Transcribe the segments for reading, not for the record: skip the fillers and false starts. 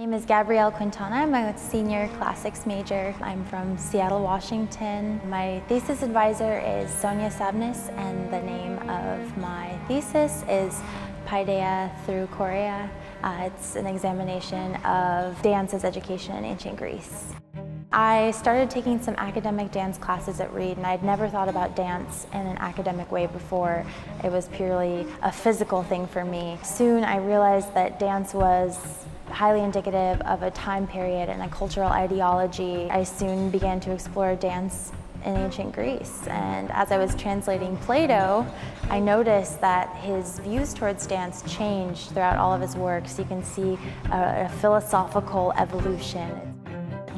My name is Gabrielle Quintana. I'm a senior classics major. I'm from Seattle, Washington. My thesis advisor is Sonia Sabnis, and the name of my thesis is Paideia through Chorea. It's an examination of dance as education in ancient Greece. I started taking some academic dance classes at Reed, and I'd never thought about dance in an academic way before. It was purely a physical thing for me. Soon I realized that dance was highly indicative of a time period and a cultural ideology. I soon began to explore dance in ancient Greece, and as I was translating Plato, I noticed that his views towards dance changed throughout all of his works. You can see a philosophical evolution.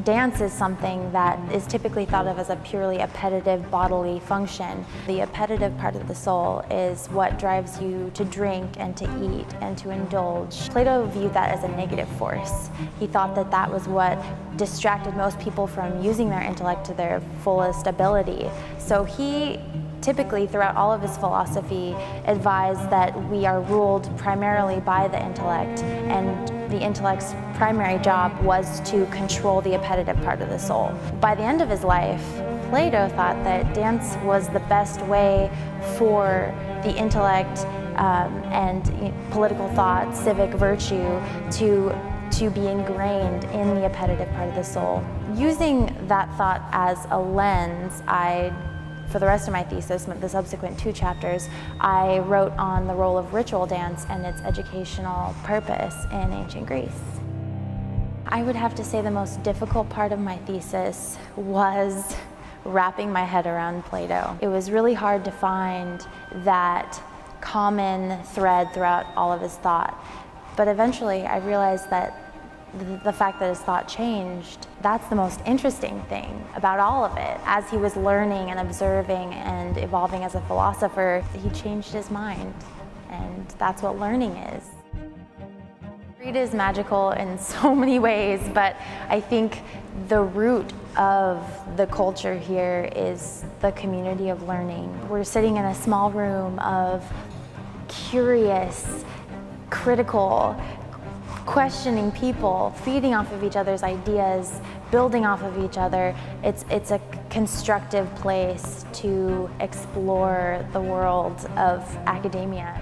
Dance is something that is typically thought of as a purely appetitive bodily function. The appetitive part of the soul is what drives you to drink and to eat and to indulge. Plato viewed that as a negative force. He thought that that was what distracted most people from using their intellect to their fullest ability. So he typically, throughout all of his philosophy, advised that we are ruled primarily by the intellect, and the intellect's primary job was to control the appetitive part of the soul. By the end of his life, Plato thought that dance was the best way for the intellect and political thought, civic virtue, to be ingrained in the appetitive part of the soul. Using that thought as a lens, for the rest of my thesis, the subsequent 2 chapters, I wrote on the role of ritual dance and its educational purpose in ancient Greece. I would have to say the most difficult part of my thesis was wrapping my head around Plato. It was really hard to find that common thread throughout all of his thought, but eventually I realized that the fact that his thought changed, that's the most interesting thing about all of it. As he was learning and observing and evolving as a philosopher, he changed his mind, and that's what learning is. Reed is magical in so many ways, but I think the root of the culture here is the community of learning. We're sitting in a small room of curious, critical, questioning people, feeding off of each other's ideas, building off of each other. It's a constructive place to explore the world of academia.